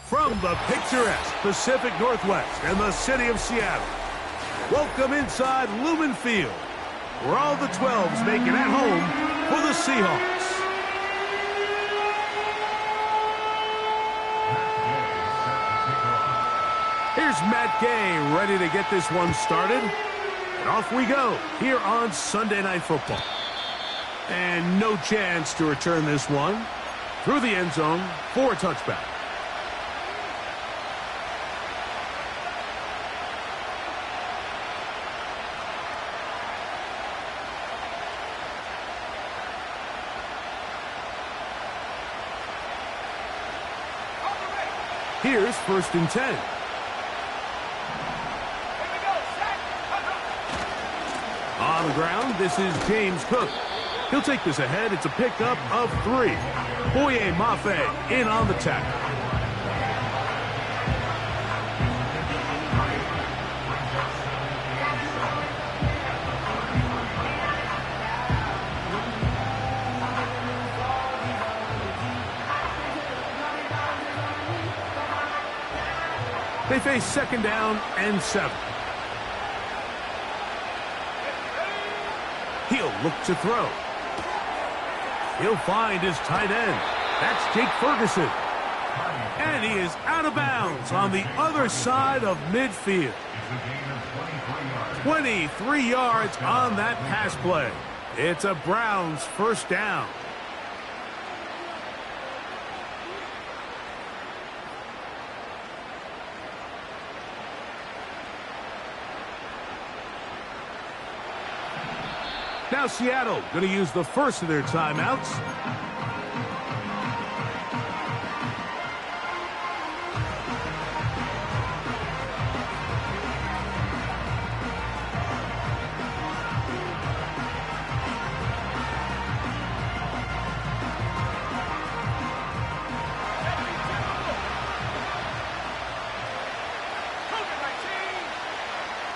From the picturesque Pacific Northwest and the city of Seattle, welcome inside Lumen Field, where all the 12s make it at home for the Seahawks. Here's Matt Gay ready to get this one started. And off we go here on Sunday Night Football. And no chance to return this one through the end zone for a touchback. Here's 1st and 10. On the ground, this is James Cook. He'll take this ahead. It's a pickup of 3. Boye Mafe in on the tackle. They face 2nd down and 7. He'll look to throw. He'll find his tight end. That's Jake Ferguson. And he is out of bounds on the other side of midfield. 23 yards on that pass play. It's a Browns 1st down. Now Seattle going to use the first of their timeouts.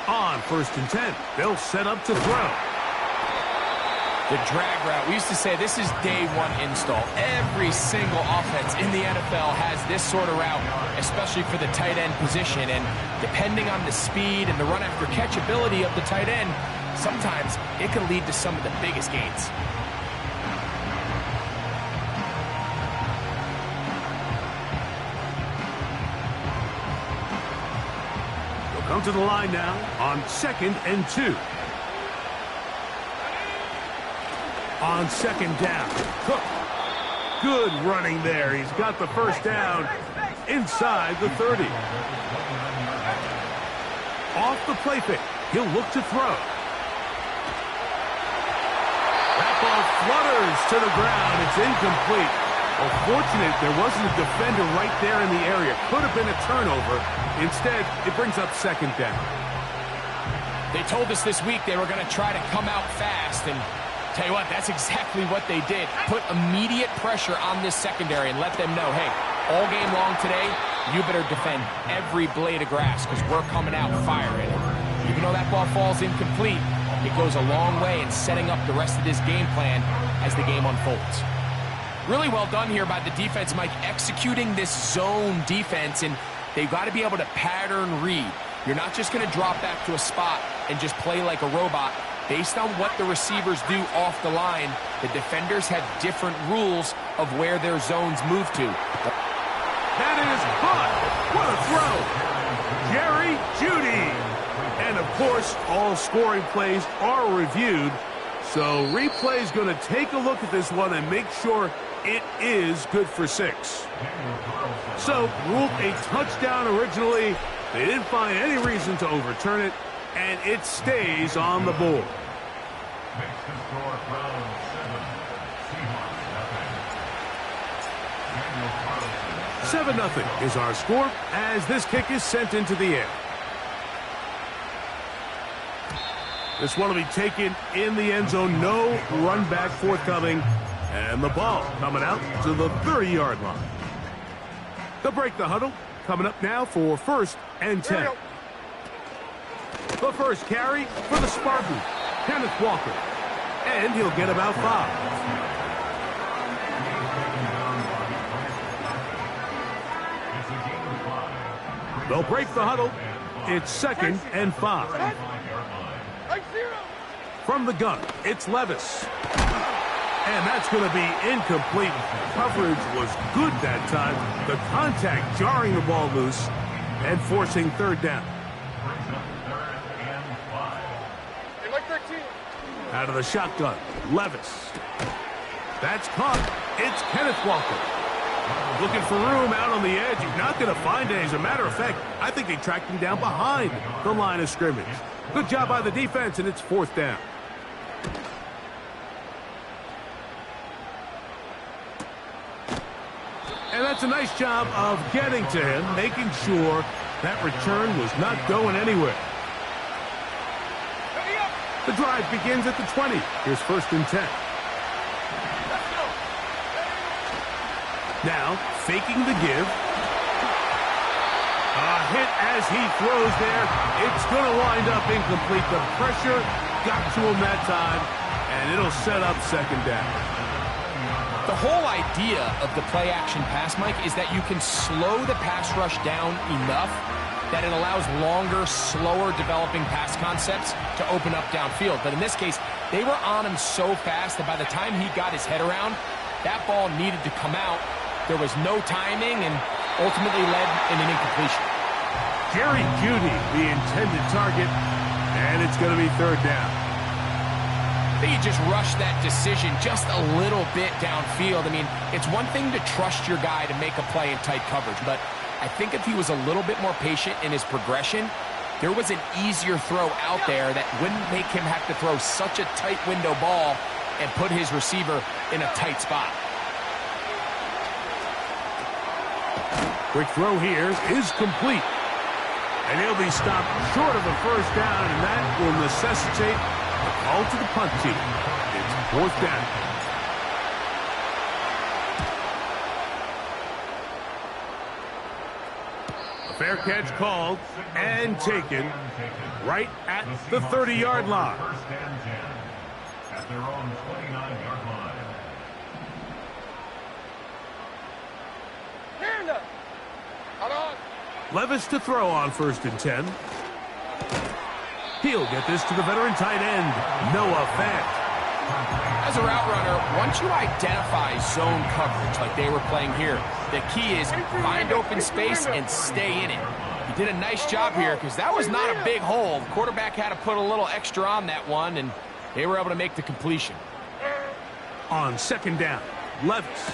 On 1st and 10, they'll set up to throw. The drag route. We used to say this is day one install. Every single offense in the NFL has this sort of route, especially for the tight end position. And depending on the speed and the run after catch ability of the tight end, sometimes it can lead to some of the biggest gains. They'll come to the line now on 2nd and 2. On 2nd down, Cook. Good running there. He's got the 1st down inside the 30. Off the play fake, he'll look to throw. That ball flutters to the ground. It's incomplete. Well, fortunate there wasn't a defender right there in the area. Could have been a turnover. Instead, it brings up 2nd down. They told us this week they were going to try to come out fast, and tell you what, that's exactly what they did. Put immediate pressure on this secondary and let them know, hey, all game long today, you better defend every blade of grass because we're coming out firing. Even though that ball falls incomplete, it goes a long way in setting up the rest of this game plan as the game unfolds. Really well done here by the defense, Mike, executing this zone defense, and they've got to be able to pattern read. You're not just going to drop back to a spot and just play like a robot. Based on what the receivers do off the line, the defenders have different rules of where their zones move to. That is caught. What a throw. Jerry Jeudy. And, of course, all scoring plays are reviewed. So replay's going to take a look at this one and make sure it is good for 6. So ruled a touchdown originally. They didn't find any reason to overturn it, and it stays on the board. 7-0 is our score as this kick is sent into the air. This one will be taken in the end zone. No run back forthcoming. And the ball coming out to the 30-yard line. They'll break the huddle. Coming up now for 1st and 10. The first carry for the Spartans, Kenneth Walker. And he'll get about 5. They'll break the huddle. It's 2nd and 5. From the gun, it's Levis. And that's going to be incomplete. Coverage was good that time. The contact jarring the ball loose and forcing 3rd down. Out of the shotgun, Levis. That's caught. It's Kenneth Walker. Looking for room out on the edge. He's not going to find it. As a matter of fact, I think they tracked him down behind the line of scrimmage. Good job by the defense, and it's 4th down. And that's a nice job of getting to him, making sure that return was not going anywhere. The drive begins at the 20. Here's 1st and 10. Now, faking the give. A hit as he throws there. It's going to wind up incomplete. The pressure got to him that time, and it'll set up 2nd down. The whole idea of the play-action pass, Mike, is that you can slow the pass rush down enough that it allows longer, slower developing pass concepts to open up downfield. But in this case, they were on him so fast that by the time he got his head around, that ball needed to come out. There was no timing and ultimately led in an incompletion. Jerry Jeudy, the intended target, and it's going to be 3rd down. I think you just rushed that decision just a little bit downfield. I mean, it's one thing to trust your guy to make a play in tight coverage, but I think if he was a little bit more patient in his progression, there was an easier throw out there that wouldn't make him have to throw such a tight window ball and put his receiver in a tight spot. Quick throw here is complete. And he'll be stopped short of a 1st down, and that will necessitate a call to the punt team. It's 4th down. A fair catch called and taken right at the 30-yard line. At their own 29-yard line. Levis to throw on 1st and 10. He'll get this to the veteran tight end, Noah Fant. As a route runner, once you identify zone coverage like they were playing here, the key is find open space and stay in it. He did a nice job here because that was not a big hole. The quarterback had to put a little extra on that one, and they were able to make the completion. On 2nd down, Levis.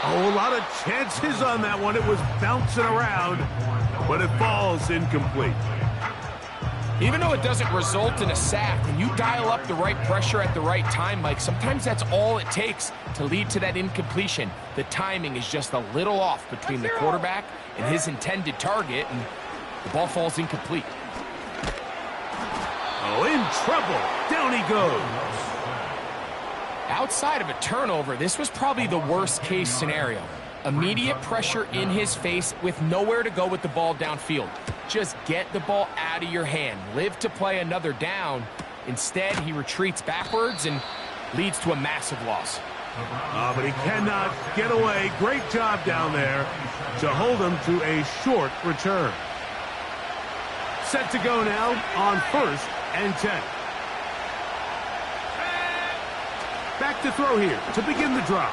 Oh, a lot of chances on that one. It was bouncing around, but it falls incomplete. Even though it doesn't result in a sack, when you dial up the right pressure at the right time, Mike, sometimes that's all it takes to lead to that incompletion. The timing is just a little off between the quarterback and his intended target, and the ball falls incomplete. Oh, in trouble. Down he goes. Outside of a turnover, this was probably the worst-case scenario. Immediate pressure in his face with nowhere to go with the ball downfield. Just get the ball out of your hand. Live to play another down. Instead, he retreats backwards and leads to a massive loss. But he cannot get away. Great job down there to hold him to a short return. Set to go now on 1st and 10. Back to throw here to begin the drop.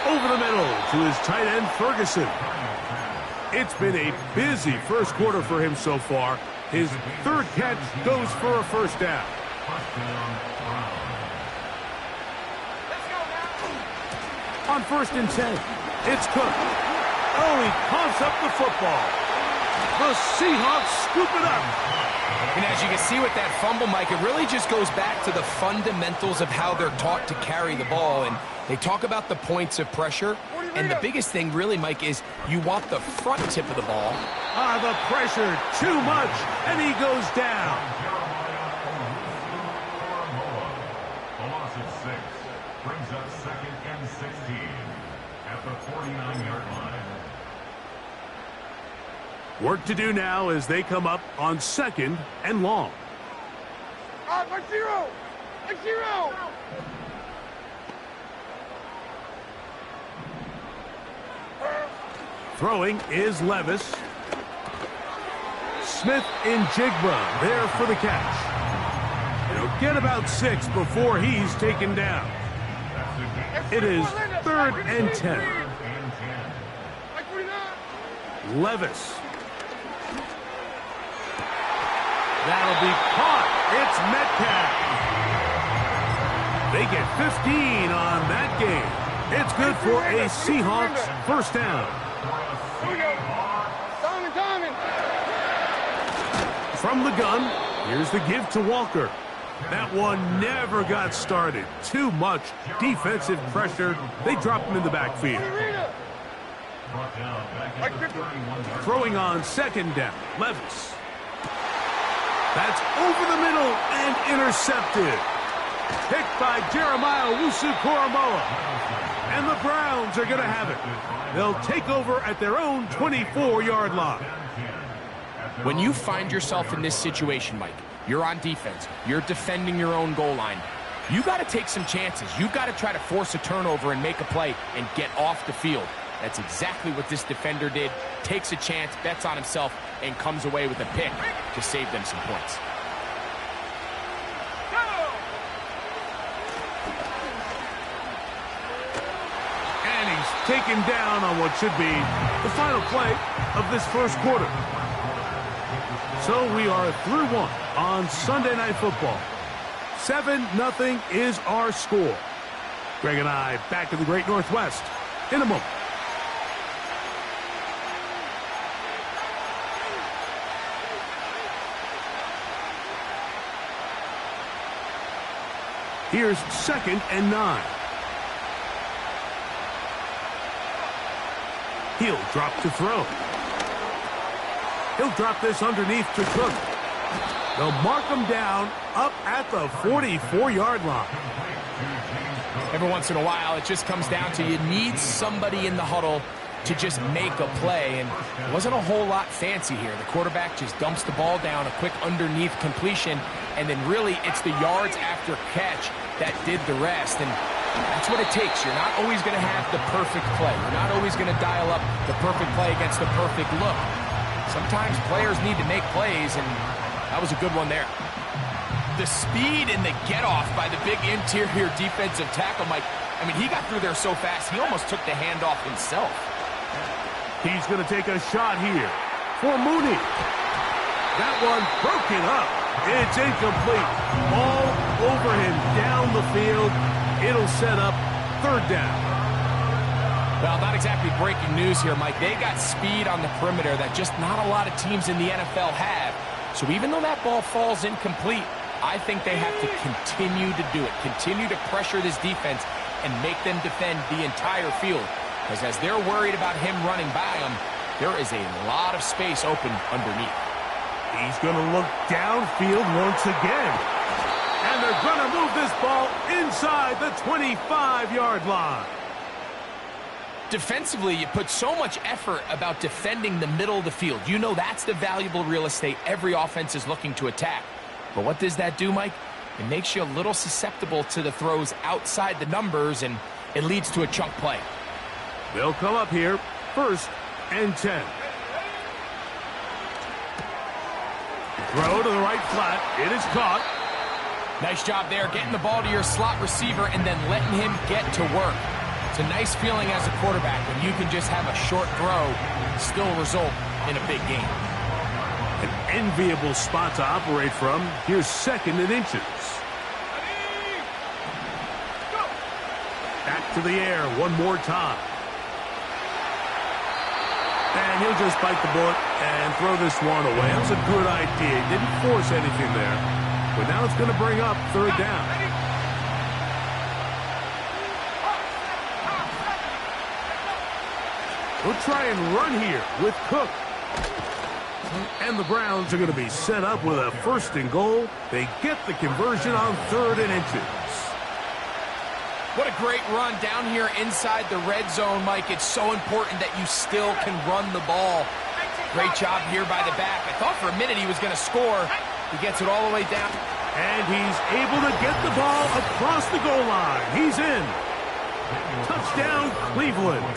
Over the middle to his tight end, Ferguson. It's been a busy 1st quarter for him so far. His 3rd catch goes for a 1st down. On 1st and 10, it's Cook. Oh, he coughs up the football. The Seahawks scoop it up. And as you can see with that fumble, Mike, it really just goes back to the fundamentals of how they're taught to carry the ball. And they talk about the points of pressure. And the biggest thing really, Mike, is you want the front tip of the ball. The pressure, too much, and he goes down. A loss of 6 brings up 2nd and 16 at the 49-yard line. Work to do now as they come up on 2nd and long. Like zero! Like zero! Throwing is Levis. Smith and Jigba there for the catch. He'll get about 6 before he's taken down. It is 3rd and 10. Levis. That'll be caught. It's Metcalf. They get 15 on that game. It's good for a Seahawks first down. Here we go. Diamond. From the gun, here's the give to Walker. That one never got started. Too much defensive pressure. They dropped him in the backfield. Throwing on 2nd down, Levis. That's over the middle and intercepted. Picked by Jeremiah Owusu-Koramoah. And the Browns are going to have it. They'll take over at their own 24-yard line. When you find yourself in this situation, Mike, you're on defense, you're defending your own goal line, you got to take some chances. You've got to try to force a turnover and make a play and get off the field. That's exactly what this defender did. Takes a chance, bets on himself, and comes away with a pick to save them some points. And he's taken down on what should be the final play of this first quarter. So we are through 1 on Sunday Night Football. 7-0 is our score. Greg and I back in the Great Northwest in a moment. Here's 2nd and 9. He'll drop to throw. He'll drop this underneath to Cook. They'll mark him down up at the 44-yard line. Every once in a while, it just comes down to you need somebody in the huddle to just make a play, and it wasn't a whole lot fancy here. The quarterback just dumps the ball down, a quick underneath completion, and then really it's the yards after catch that did the rest, and that's what it takes. You're not always going to have the perfect play. You're not always going to dial up the perfect play against the perfect look. Sometimes players need to make plays, and that was a good one there. The speed and the get-off by the big interior defensive tackle, Mike, I mean, he got through there so fast, he almost took the handoff himself. He's going to take a shot here for Mooney. That one broken up. It's incomplete. All over him down the field. It'll set up 3rd down. Well, not exactly breaking news here, Mike. They got speed on the perimeter that just not a lot of teams in the NFL have. So even though that ball falls incomplete, I think they have to continue to do it. Continue to pressure this defense and make them defend the entire field. Because as they're worried about him running by them, there is a lot of space open underneath. He's going to look downfield once again. And they're going to move this ball inside the 25-yard line. Defensively, you put so much effort about defending the middle of the field. You know that's the valuable real estate every offense is looking to attack. But what does that do, Mike? It makes you a little susceptible to the throws outside the numbers, and it leads to a chunk play. They'll come up here, 1st and 10. Throw to the right flat. It is caught. Nice job there, getting the ball to your slot receiver and then letting him get to work. It's a nice feeling as a quarterback when you can just have a short throw, still result in a big game. An enviable spot to operate from. Here's 2nd and inches. Back to the air one more time. And he'll just bite the bullet and throw this one away. That was a good idea. He didn't force anything there. But now it's going to bring up third down. We'll try and run here with Cook. And the Browns are going to be set up with a 1st and goal. They get the conversion on 3rd and inches. What a great run down here inside the red zone, Mike. It's so important that you still can run the ball. Great job here by the back. I thought for a minute he was going to score. He gets it all the way down. And he's able to get the ball across the goal line. He's in. Touchdown, Cleveland.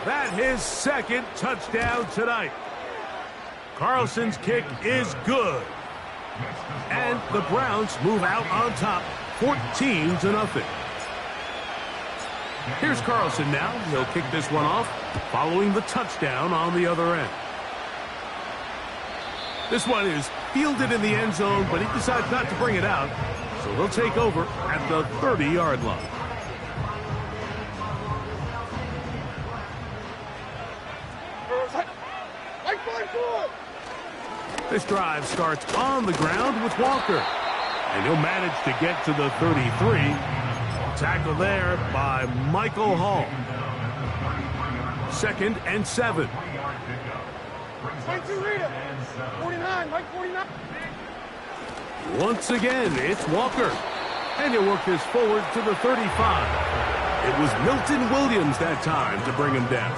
That his 2nd touchdown tonight. Carlson's kick is good. And the Browns move out on top, 14-0. Here's Carlson now. He'll kick this one off, following the touchdown on the other end. This one is fielded in the end zone, but he decides not to bring it out. So they'll take over at the 30-yard line. This drive starts on the ground with Walker. And he'll manage to get to the 33. Tackle there by Michael Hall. 2nd and 7. 49, Mike 49. Once again, it's Walker. And he'll work this forward to the 35. It was Milton Williams that time to bring him down.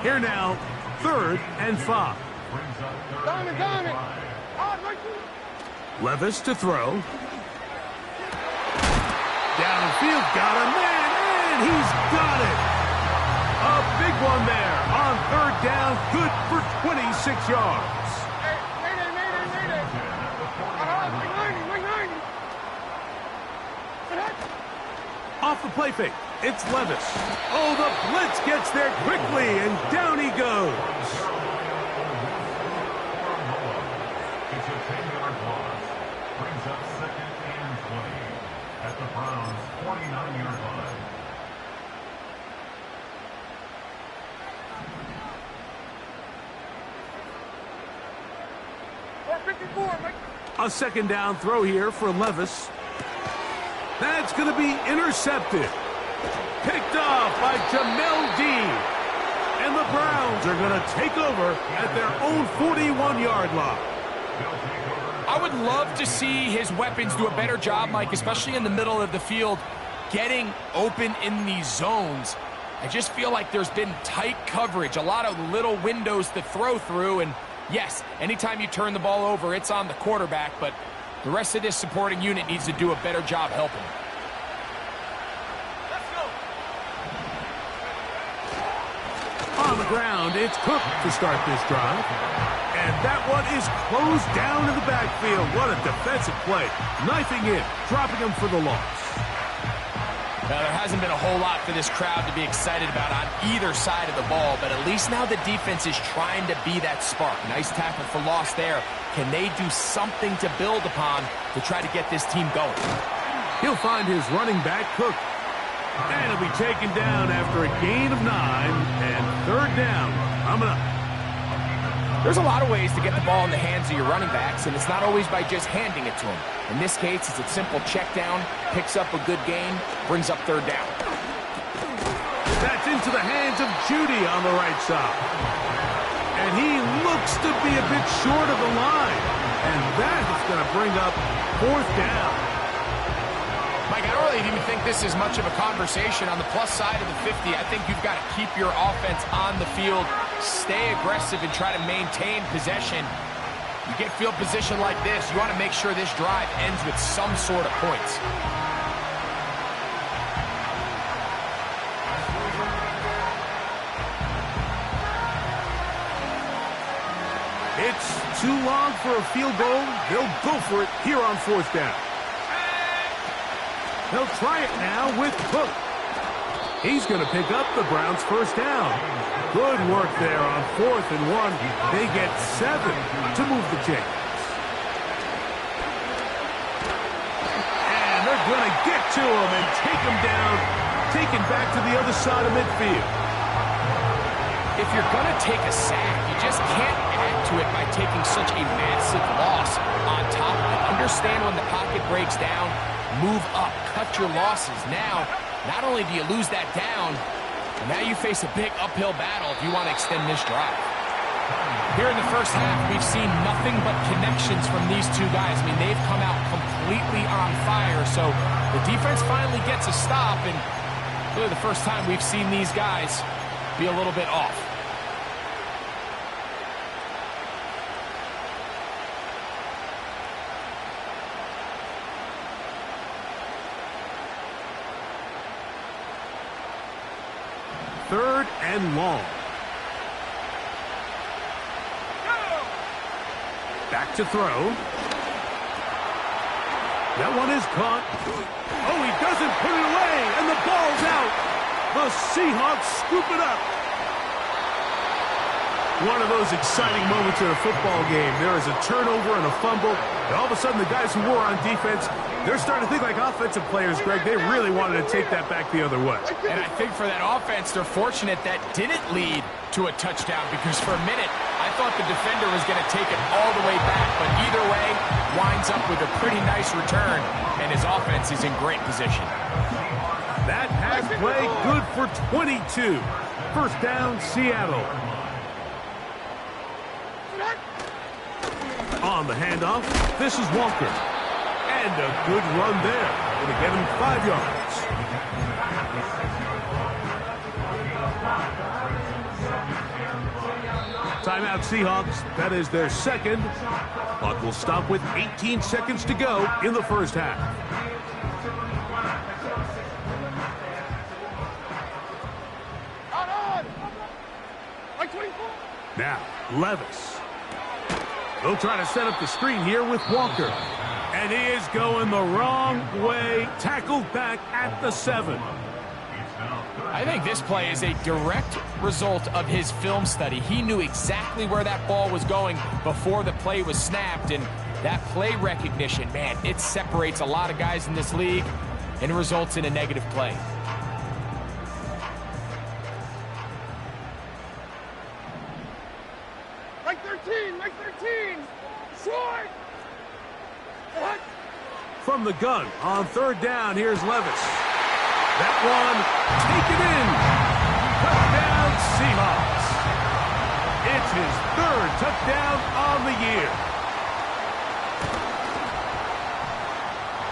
Here now, 3rd and 5. Diamond. Levis to throw. Downfield, got a man, and he's got it. A big one there on 3rd down, good for 26 yards. Mayday. Wing 90. Off the play fake, it's Levis. Oh, the blitz gets there quickly, and down he goes. It's a 10-yard loss. Brings up 2nd and 20 at the Browns' 49-yard line. A 2nd down throw here for Levis. That's going to be intercepted. Picked off by Jamel Dean. And the Browns are going to take over at their own 41-yard line. I would love to see his weapons do a better job, Mike, especially in the middle of the field, getting open in these zones. I just feel like there's been tight coverage, a lot of little windows to throw through, and yes, anytime you turn the ball over, it's on the quarterback, but the rest of this supporting unit needs to do a better job helping. On the ground, it's Cook to start this drive. And that one is closed down in the backfield. What a defensive play. Knifing in, dropping him for the loss. Now, there hasn't been a whole lot for this crowd to be excited about on either side of the ball, but at least now the defense is trying to be that spark. Nice tackle for loss there. Can they do something to build upon to try to get this team going? He'll find his running back, Cook. And he'll be taken down after a gain of 9 and 3rd down. Coming up. There's a lot of ways to get the ball in the hands of your running backs, and it's not always by just handing it to them. In this case, it's a simple check down, picks up a good gain, brings up 3rd down. That's into the hands of Judy on the right side. And he looks to be a bit short of the line. And that is going to bring up 4th down. Mike, I don't really even think this is much of a conversation. On the plus side of the 50, I think you've got to keep your offense on the field, stay aggressive, and try to maintain possession. You get field position like this, you want to make sure this drive ends with some sort of points. It's too long for a field goal. They'll go for it here on 4th down. They'll try it now with Cook. He's going to pick up the Browns' 1st down. Good work there on 4th and 1. They get 7 to move the chains. And they're going to get to him and take him down, taken back to the other side of midfield. if you're going to take a sack, you just can't add to it by taking such a massive loss on top of it. Understand when the pocket breaks down, move up, cut your losses. Now, not only do you lose that down, but now you face a big uphill battle if you want to extend this drive. Here in the first half, we've seen nothing but connections from these two guys. I mean, they've come out completely on fire, so the defense finally gets a stop, and really the first time we've seen these guys be a little bit off. Third and long. Back to throw. That one is caught. Oh, he doesn't put it away, and the ball's out. The Seahawks scoop it up. One of those exciting moments in a football game. There is a turnover and a fumble, and all of a sudden the guys who were on defense, they're starting to think like offensive players, Greg. They really wanted to take that back the other way. And I think for that offense, they're fortunate that didn't lead to a touchdown, because for a minute, I thought the defender was going to take it all the way back, but either way, winds up with a pretty nice return, and his offense is in great position. That pass play good for 22. First down, Seattle. On the handoff, this is Walker. And a good run there. Going to get him 5 yards. Timeout, Seahawks. That is their second. Clock will stop with 18 seconds to go in the first half. Now, Levis. They'll try to set up the screen here with Walker. And he is going the wrong way. Tackled back at the 7. I think this play is a direct result of his film study. He knew exactly where that ball was going before the play was snapped. And that play recognition, man, it separates a lot of guys in this league and results in a negative play. Mike 13, Mike 13. Short. What? From the gun on third down, here's Levis. That one, taken in. Touchdown, Seahawks. It's his third touchdown on the year.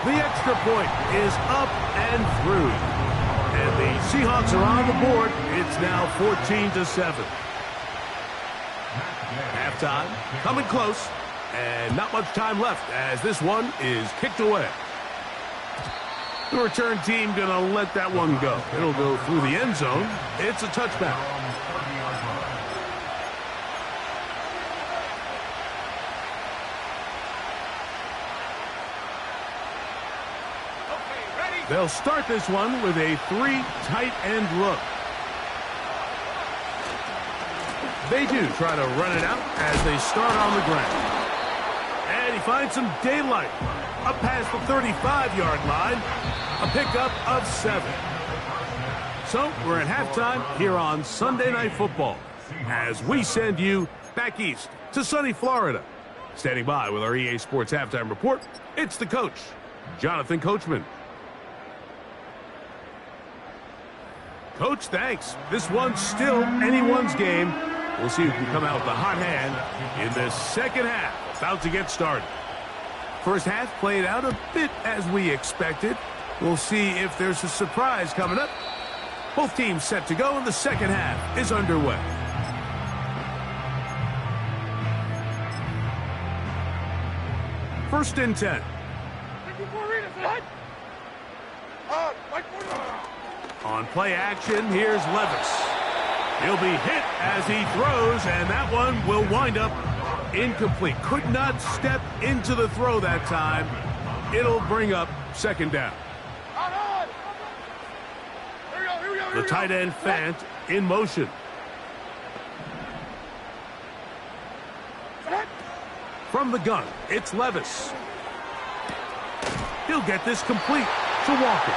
The extra point is up and through. And the Seahawks are on the board. It's now 14-7. Halftime, coming close. And not much time left as this one is kicked away. The return team going to let that one go. It'll go through the end zone. It's a touchback. They'll start this one with a 3 tight end look. They do try to run it out as they start on the ground. And he finds some daylight. Up past the 35-yard line. A pickup of 7. So we're at halftime here on Sunday Night Football as we send you back east to sunny Florida. Standing by with our EA Sports Halftime Report, it's the coach, Jonathan Coachman. Coach, thanks. This one's still anyone's game. We'll see who can come out with the hot hand in this second half. About to get started. First half played out a bit as we expected. We'll see if there's a surprise coming up. Both teams set to go, and the second half is underway. First and 10. On play action, here's Levis. He'll be hit as he throws, and that one will wind up incomplete. Could not step into the throw that time. It'll bring up second down. The tight end, Fant, in motion. From the gun, it's Levis. He'll get this complete to Walker.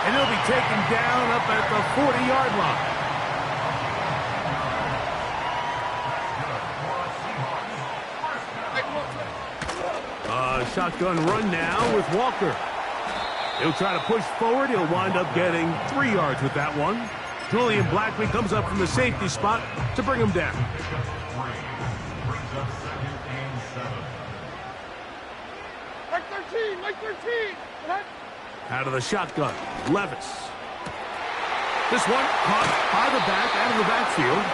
And he'll be taken down up at the 40-yard line. A shotgun run now with Walker. He'll try to push forward. He'll wind up getting 3 yards with that one. Julian Blackman comes up from the safety spot to bring him down. Mike 13, Mike 13. Out of the shotgun, Levis. This one caught by the back, out of the backfield.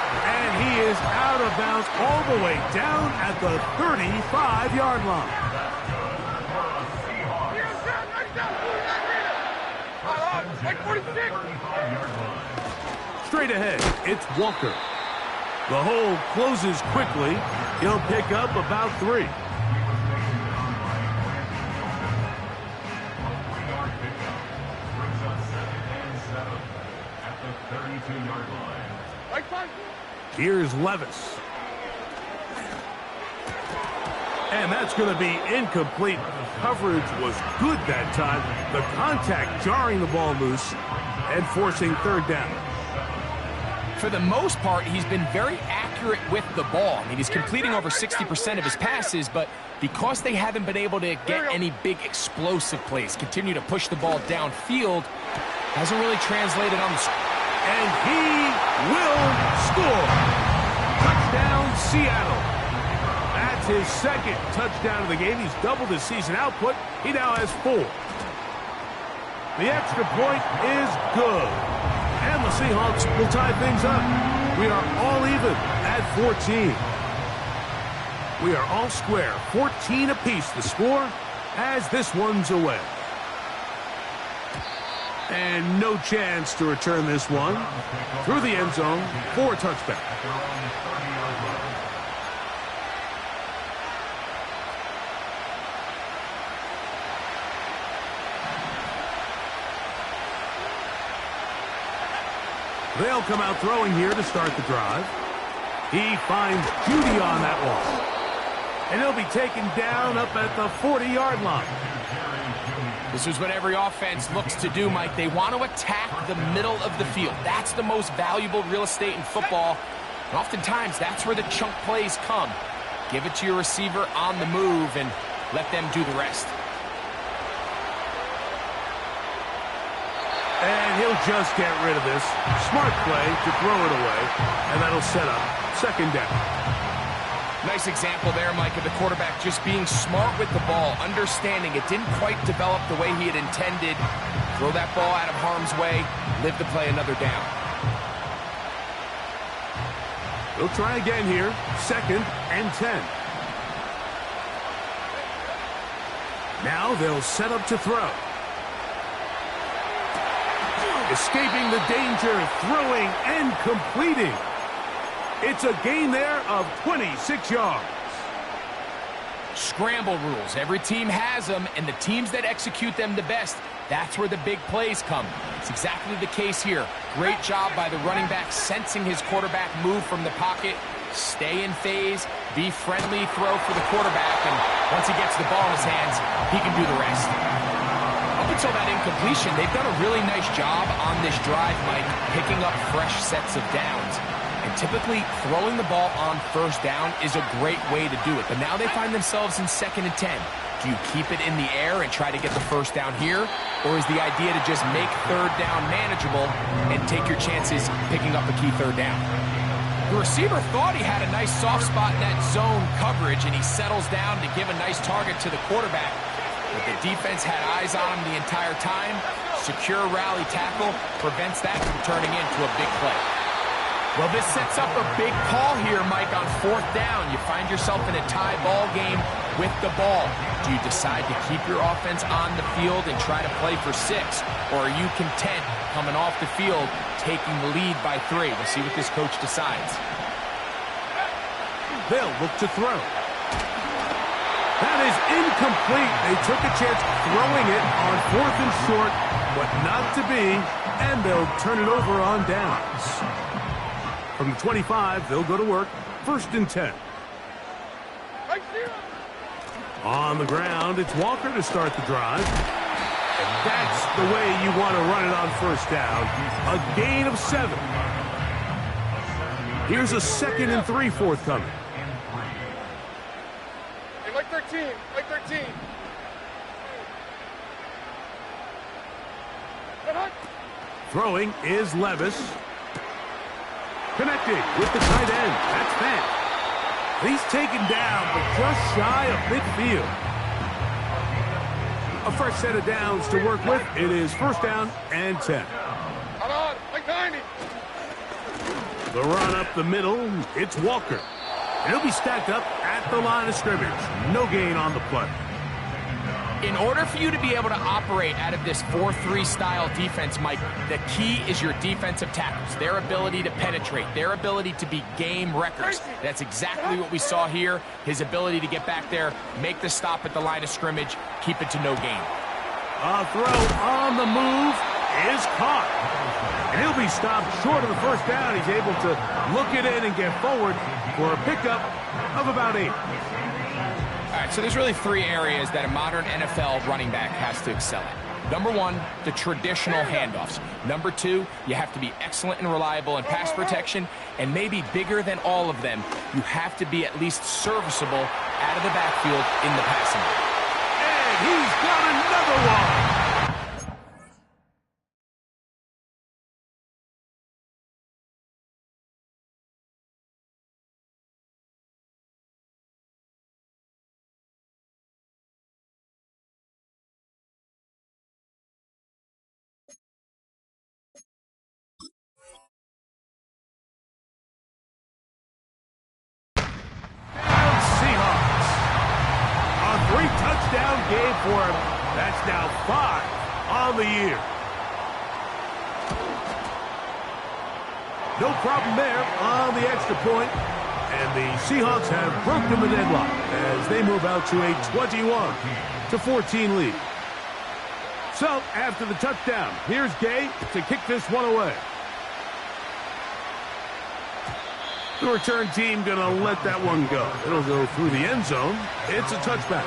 And he is out of bounds all the way down at the 35-yard line. Mike 46. Straight ahead, it's Walker. The hole closes quickly. He'll pick up about 3. Here's Levis. And that's going to be incomplete. Coverage was good that time. The contact jarring the ball loose and forcing 3rd down. For the most part, he's been very accurate with the ball. I mean, he's completing over 60% of his passes, but because they haven't been able to get any big explosive plays, continue to push the ball downfield, hasn't really translated on the score. And he will score. Touchdown, Seattle. That's his 2nd touchdown of the game. He's doubled his season output. He now has 4. The extra point is good. And the Seahawks will tie things up. We are all even at 14. We are all square. 14 apiece the score as this one's away. And no chance to return this one through the end zone for a touchback. They'll come out throwing here to start the drive. He finds Judy on that one. And he'll be taken down up at the 40-yard line. This is what every offense looks to do, Mike. They want to attack the middle of the field. That's the most valuable real estate in football. And oftentimes, that's where the chunk plays come. Give it to your receiver on the move and let them do the rest. And he'll just get rid of this. Smart play to throw it away. And that'll set up 2nd down. Nice example there, Mike, of the quarterback just being smart with the ball, understanding it didn't quite develop the way he had intended. Throw that ball out of harm's way, live to play another down. He'll try again here. 2nd and 10. Now they'll set up to throw. Escaping the danger, throwing and completing. It's a gain there of 26 yards. Scramble rules. Every team has them, and the teams that execute them the best, that's where the big plays come. It's exactly the case here. Great job by the running back sensing his quarterback move from the pocket. Stay in phase, be friendly, throw for the quarterback, and once he gets the ball in his hands, he can do the rest. Up until that incompletion, they've done a really nice job on this drive, Mike, picking up fresh sets of downs. And typically, throwing the ball on 1st down is a great way to do it. But now they find themselves in 2nd and 10. Do you keep it in the air and try to get the 1st down here? Or is the idea to just make 3rd down manageable and take your chances picking up a key 3rd down? The receiver thought he had a nice soft spot in that zone coverage, and he settles down to give a nice target to the quarterback. But the defense had eyes on him the entire time. Secure rally tackle prevents that from turning into a big play. Well, this sets up a big call here, Mike, on 4th down. You find yourself in a tie ball game with the ball. Do you decide to keep your offense on the field and try to play for 6? Or are you content coming off the field, taking the lead by 3? We'll see what this coach decides. They'll look to throw. That is incomplete. They took a chance throwing it on 4th and short, but not to be, and they'll turn it over on downs. From the 25, they'll go to work. 1st and 10. On the ground, it's Walker to start the drive. And that's the way you want to run it on 1st down. A gain of 7. Here's a 2nd and 3 forthcoming. Like 13. Like 13. Throwing is Levis. Connected with the tight end. That's Fant. He's taken down, but just shy of midfield. A fresh set of downs to work with. It is first down and 10. Hold on. Like 90. The run up the middle. It's Walker. And he'll be stacked up at the line of scrimmage. No gain on the play. In order for you to be able to operate out of this 4-3 style defense, Mike, the key is your defensive tackles, their ability to penetrate, their ability to be game wreckers. That's exactly what we saw here, his ability to get back there, make the stop at the line of scrimmage, keep it to no gain. A throw on the move is caught. And he'll be stopped short of the first down. He's able to look it in and get forward for a pickup of about 8. All right, so there's really 3 areas that a modern NFL running back has to excel at. Number 1, the traditional handoffs. Number 2, you have to be excellent and reliable in pass protection. And maybe bigger than all of them, you have to be at least serviceable out of the backfield in the passing game. And he's got another one. Seahawks. A 3-touchdown game for him. That's now 5 on the year. No problem there on the extra point. And the Seahawks have broken the deadlock as they move out to a 21-14 lead. So, after the touchdown, here's Gay to kick this one away. The return team going to let that one go. It'll go through the end zone. It's a touchback.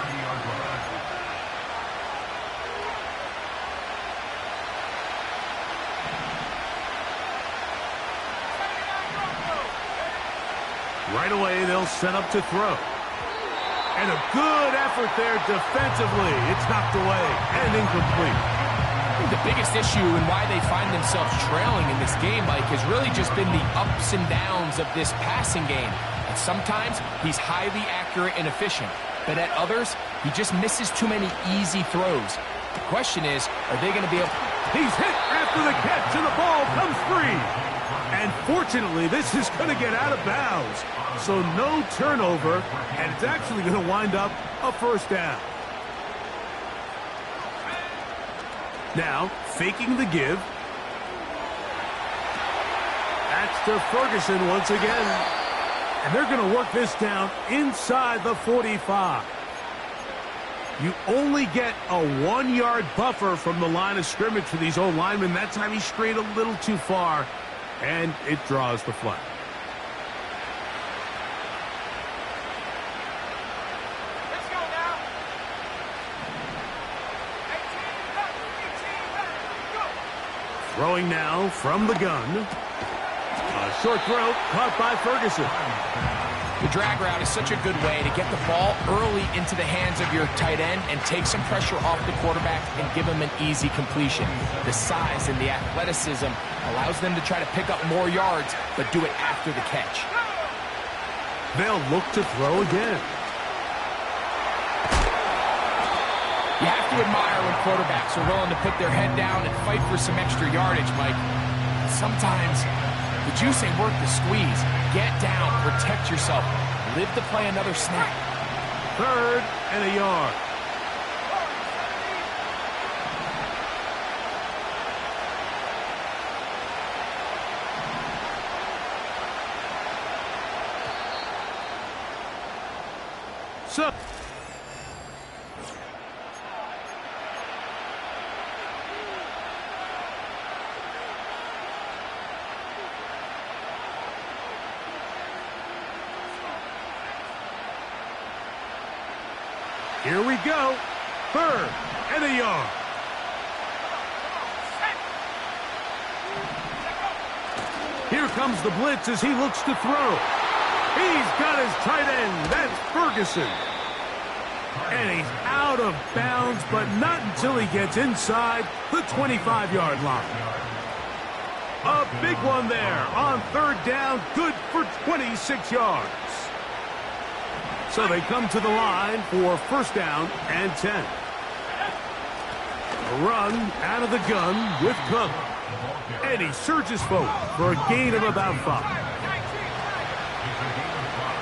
Right away, they'll set up to throw. And a good effort there defensively. It's knocked away and incomplete. The biggest issue and why they find themselves trailing in this game, Mike, has really just been the ups and downs of this passing game. And sometimes he's highly accurate and efficient, but at others, he just misses too many easy throws. The question is, are they going to be able... He's hit after the catch, and the ball comes free. And fortunately, this is going to get out of bounds. So no turnover, and it's actually going to wind up a first down. Now, faking the give. That's to Ferguson once again. And they're going to work this down inside the 45. You only get a 1-yard buffer from the line of scrimmage for these old linemen. That time he strayed a little too far, and it draws the flag. Throwing now from the gun. A short throw caught by Ferguson. The drag route is such a good way to get the ball early into the hands of your tight end and take some pressure off the quarterback and give him an easy completion. The size and the athleticism allows them to try to pick up more yards, but do it after the catch. They'll look to throw again. You have to admire when quarterbacks are willing to put their head down and fight for some extra yardage, Mike. Sometimes the juice ain't worth the squeeze. Get down, protect yourself, live to play another snap. 3rd and a yard. So here we go. 3rd and a yard. Here comes the blitz as he looks to throw. He's got his tight end. That's Ferguson. And he's out of bounds, but not until he gets inside the 25-yard line. A big one there on third down, good for 26 yards. So they come to the line for first down and 10. A run out of the gun with Cook. And he surges forward for a gain of about 5.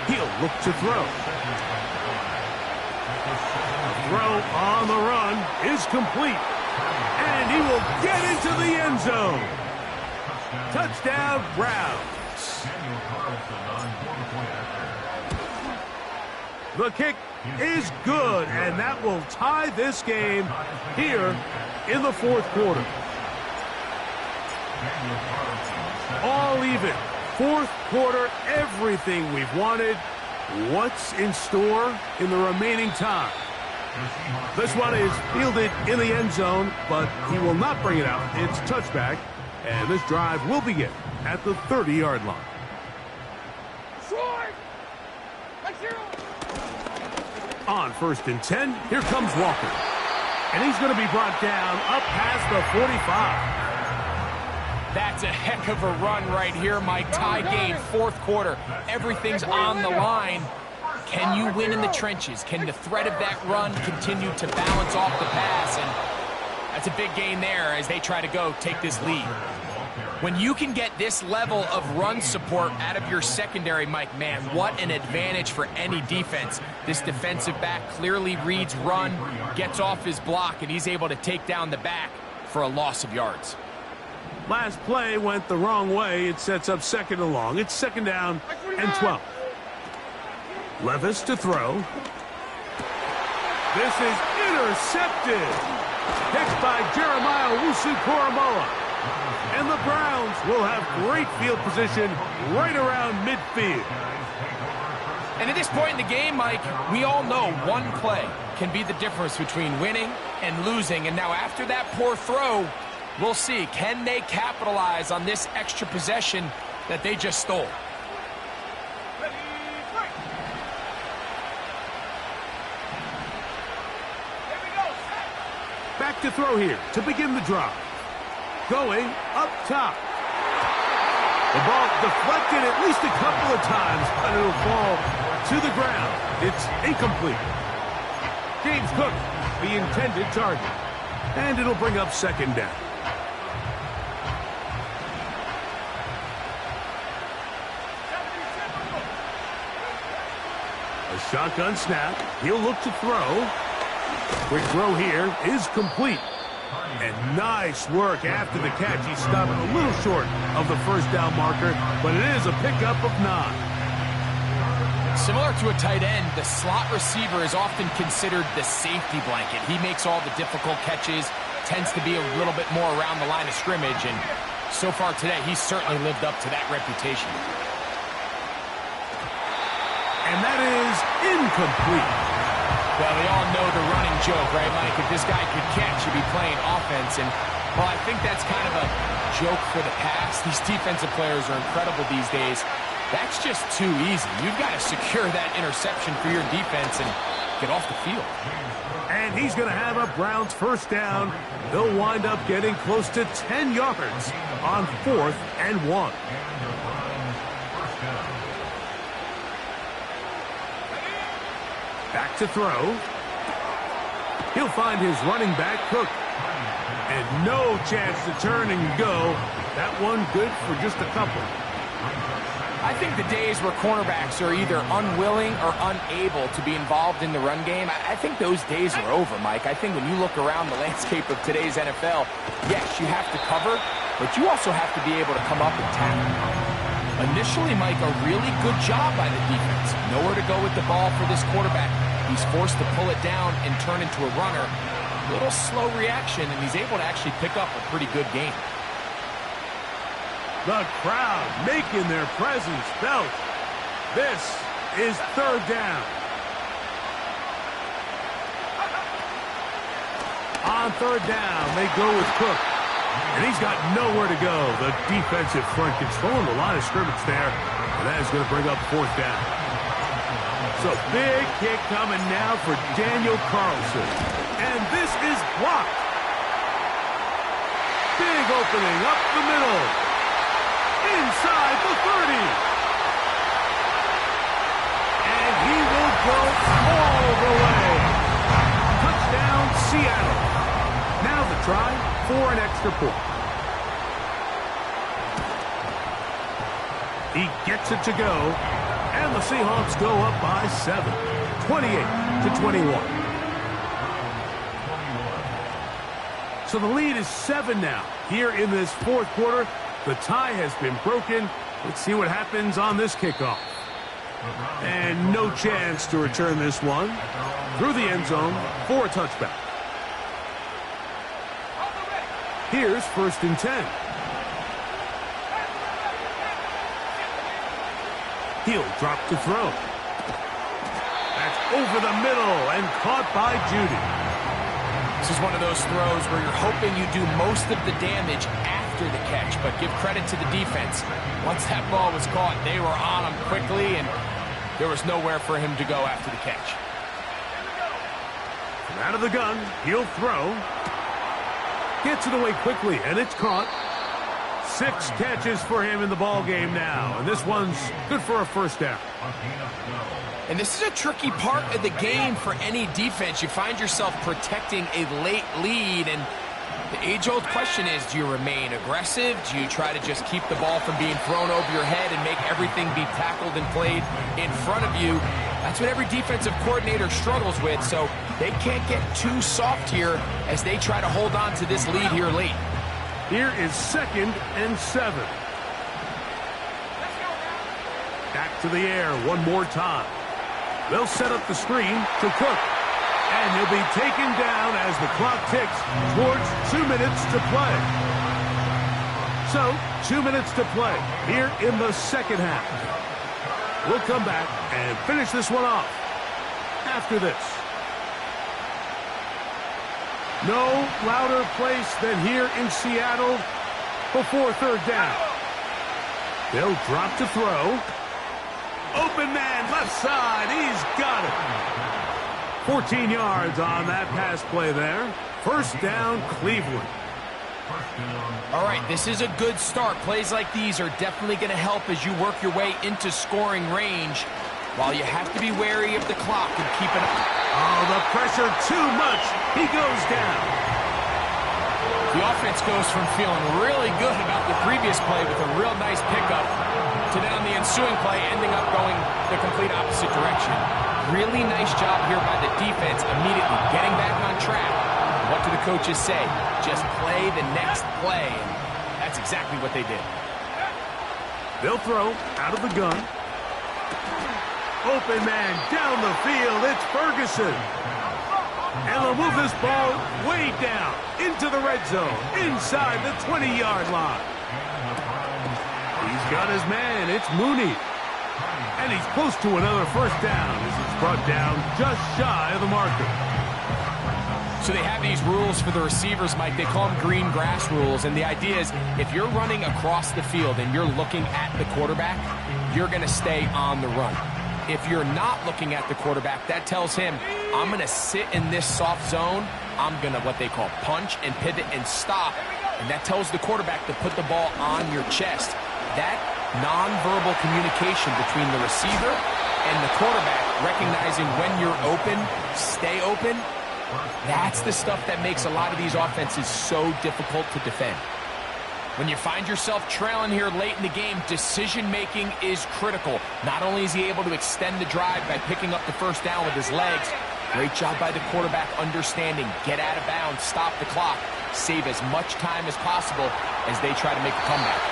He'll look to throw. The throw on the run is complete. And he will get into the end zone. Touchdown, Browns. The kick is good, and that will tie this game here in the fourth quarter. All even. Fourth quarter, everything we've wanted. What's in store in the remaining time? This one is fielded in the end zone, but he will not bring it out. It's touchback, and this drive will begin at the 30-yard line. On first and 10, here comes Walker. And he's going to be brought down up past the 45. That's a heck of a run right here, Mike. Tie game, fourth quarter. Everything's on the line. Can you win in the trenches? Can the threat of that run continue to balance off the pass? And that's a big gain there as they try to go take this lead. When you can get this level of run support out of your secondary, Mike, man, what an advantage for any defense. This defensive back clearly reads run, gets off his block, and he's able to take down the back for a loss of yards. Last play went the wrong way. It sets up second and long. It's second down and 12. Levis to throw. This is intercepted. Picked by Jeremiah Owusu-Koramoah. And the Browns will have great field position right around midfield. And at this point in the game, Mike, we all know one play can be the difference between winning and losing. And now after that poor throw, we'll see. Can they capitalize on this extra possession that they just stole? Back to throw here to begin the drive. Going up top. The ball deflected at least a couple of times, but it'll fall to the ground. It's incomplete. James Cook, the intended target. And it'll bring up second down. A shotgun snap. He'll look to throw. Quick throw here is complete. And nice work after the catch. He stopped a little short of the first down marker, but it is a pickup of 9. Similar to a tight end, the slot receiver is often considered the safety blanket. He makes all the difficult catches, tends to be a little bit more around the line of scrimmage, and so far today, he's certainly lived up to that reputation. And that is incomplete. Well, we all know the running joke, right, Mike? If this guy could catch, he'd be playing offense. And, well, I think that's kind of a joke for the past. These defensive players are incredible these days. That's just too easy. You've got to secure that interception for your defense and get off the field. And he's going to have a Browns first down. They'll wind up getting close to 10 yards on 4th and 1. Back to throw. He'll find his running back, Cook. And no chance to turn and go. That one good for just a couple. I think the days where cornerbacks are either unwilling or unable to be involved in the run game, I think those days are over, Mike. I think when you look around the landscape of today's NFL, yes, you have to cover, but you also have to be able to come up and tackle. Initially, Mike, a really good job by the defense. Nowhere to go with the ball for this quarterback. He's forced to pull it down and turn into a runner. A little slow reaction, and he's able to actually pick up a pretty good game. The crowd making their presence felt. This is third down. On third down, they go with Cook. And he's got nowhere to go. The defensive front controlling the line of scrimmage there. And that is going to bring up fourth down. So big kick coming now for Daniel Carlson. And this is blocked. Big opening up the middle. Inside the 30. And he will go all the way. Touchdown, Seattle. Now the try for an extra point. He gets it to go. And the Seahawks go up by 7. 28-21. So the lead is 7 now. Here in this fourth quarter, the tie has been broken. Let's see what happens on this kickoff. And no chance to return this one. Through the end zone for a touchback. Here's 1st and 10. He'll drop to throw. That's over the middle and caught by Judy. This is one of those throws where you're hoping you do most of the damage after the catch, but give credit to the defense. Once that ball was caught, they were on him quickly, and there was nowhere for him to go after the catch. From out of the gun, he'll throw. Gets it away quickly, and it's caught. 6 catches for him in the ball game now, and this one's good for a first down. And this is a tricky part of the game for any defense. You find yourself protecting a late lead, and the age-old question is, do you remain aggressive? Do you try to just keep the ball from being thrown over your head and make everything be tackled and played in front of you? That's what every defensive coordinator struggles with, so they can't get too soft here as they try to hold on to this lead here late. Here is 2nd and 7. Back to the air one more time. They'll set up the screen to Cook. And he'll be taken down as the clock ticks towards 2 minutes to play. So, 2 minutes to play here in the second half. We'll come back and finish this one off after this. No louder place than here in Seattle before 3rd down. They'll drop to throw. Open man, left side. He's got it. 14 yards on that pass play there. First down, Cleveland. All right, this is a good start. Plays like these are definitely going to help as you work your way into scoring range, while you have to be wary of the clock and keep it up. Oh, the pressure too much. He goes down. The offense goes from feeling really good about the previous play with a real nice pickup to then on the ensuing play ending up going the complete opposite direction. Really nice job here by the defense immediately getting back on track. What do the coaches say? Just play the next play. And that's exactly what they did. They'll throw out of the gun. Open man down the field. It's Ferguson. And they'll move this ball way down into the red zone, inside the 20-yard line. He's got his man. It's Mooney. And he's close to another first down as it's brought down just shy of the marker. So they have these rules for the receivers, Mike. They call them green grass rules. And the idea is if you're running across the field and you're looking at the quarterback, you're going to stay on the run. If you're not looking at the quarterback, that tells him, I'm going to sit in this soft zone. I'm going to what they call punch and pivot and stop. And that tells the quarterback to put the ball on your chest. That nonverbal communication between the receiver and the quarterback, recognizing when you're open, stay open, that's the stuff that makes a lot of these offenses so difficult to defend. When you find yourself trailing here late in the game, decision-making is critical. Not only is he able to extend the drive by picking up the first down with his legs, great job by the quarterback understanding, get out of bounds, stop the clock, save as much time as possible as they try to make a comeback.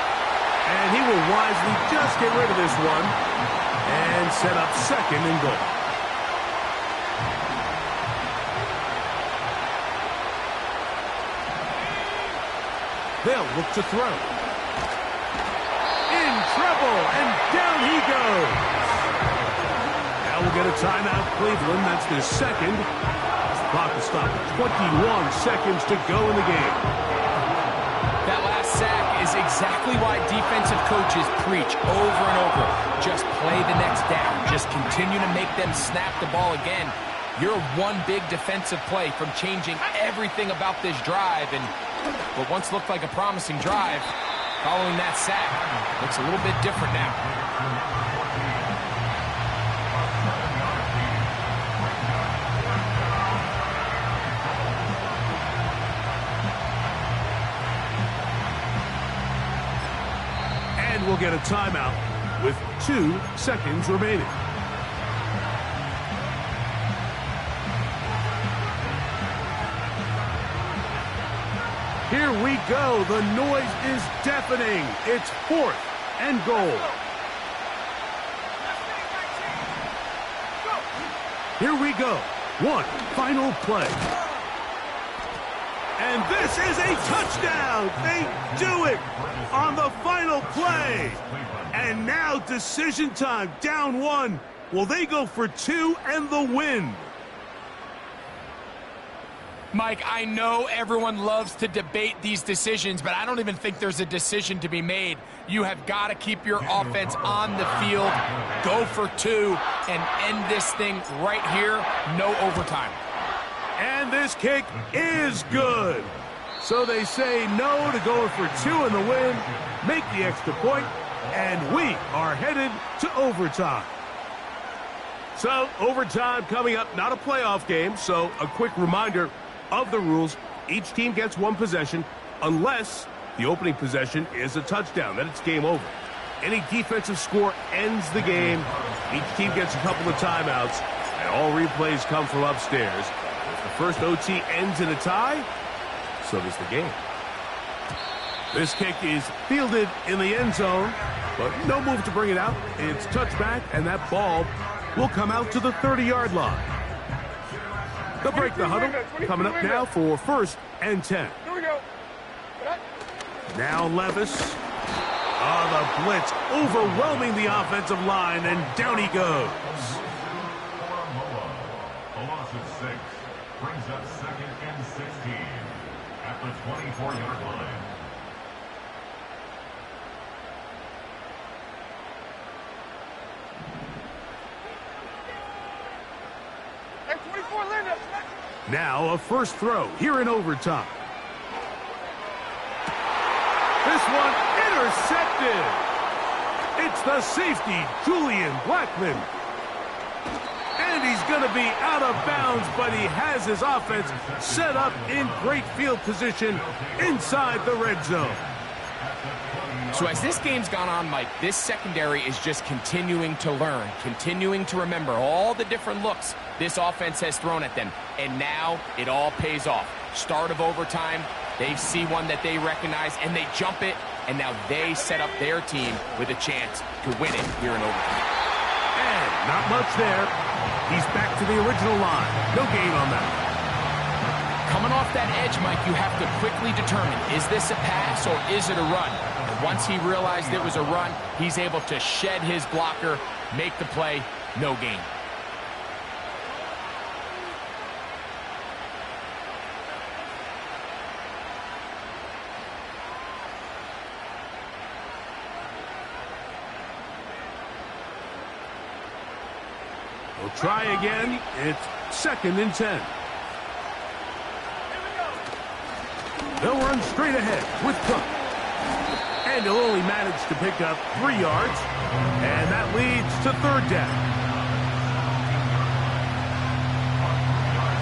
And he will wisely just get rid of this one and set up 2nd and goal. They'll look to throw. In trouble, and down he goes. Now we'll get a timeout, Cleveland. That's their 2nd. The clock will stop at 21 seconds to go in the game. That last sack is exactly why defensive coaches preach over and over. Just play the next down. Just continue to make them snap the ball again. You're one big defensive play from changing everything about this drive. And what once looked like a promising drive, following that sack, looks a little bit different now. We'll get a timeout with 2 seconds remaining. Here we go. The noise is deafening. It's 4th and goal. Here we go. One final play. And this is a touchdown. They do it on the final play. And now decision time, down 1. Will they go for 2 and the win? Mike, I know everyone loves to debate these decisions, but I don't even think there's a decision to be made. You have got to keep your offense on the field, go for 2, and end this thing right here, no overtime. And this kick is good. So they say no to going for 2 in the win, make the extra point, and we are headed to overtime. So overtime coming up, not a playoff game, so a quick reminder of the rules. Each team gets 1 possession unless the opening possession is a touchdown. Then it's game over. Any defensive score ends the game. Each team gets a couple of timeouts, and all replays come from upstairs. If the first OT ends in a tie, so does the game. This kick is fielded in the end zone, but no move to bring it out. It's touchback, and that ball will come out to the 30-yard line. They'll break the huddle. Coming up now for 1st and 10. Here we go. Now Levis. The blitz overwhelming the offensive line, and down he goes. A loss of 6 brings up 2nd and 16 at the 24-yard line. Now a first throw here in overtime. This one intercepted. It's the safety, Julian Blackman. And he's going to be out of bounds, but he has his offense set up in great field position inside the red zone. So as this game's gone on, Mike, this secondary is just continuing to learn, continuing to remember all the different looks this offense has thrown at them. And now it all pays off. Start of overtime, they see one that they recognize, and they jump it, and now they set up their team with a chance to win it here in overtime. And not much there. He's back to the original line. No gain on that. Coming off that edge, Mike, you have to quickly determine, is this a pass or is it a run? And once he realized it was a run, he's able to shed his blocker, make the play, no gain. We'll try again. It's 2nd and 10. They'll run straight ahead with Cook. And he'll only manage to pick up 3 yards. And that leads to 3rd down.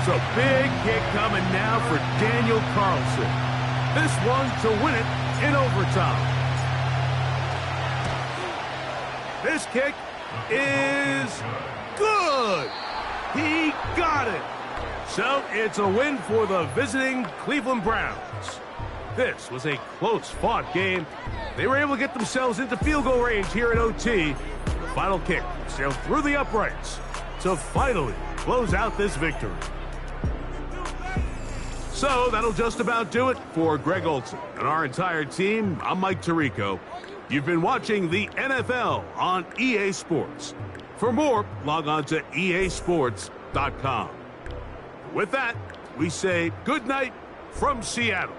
So big kick coming now for Daniel Carlson. This one to win it in overtime. This kick is good. He got it. So it's a win for the visiting Cleveland Browns. This was a close-fought game. They were able to get themselves into field goal range here at OT. The final kick sailed through the uprights to finally close out this victory. So that'll just about do it for Greg Olson and our entire team. I'm Mike Tirico. You've been watching the NFL on EA Sports. For more, log on to easports.com. With that, we say good night from Seattle.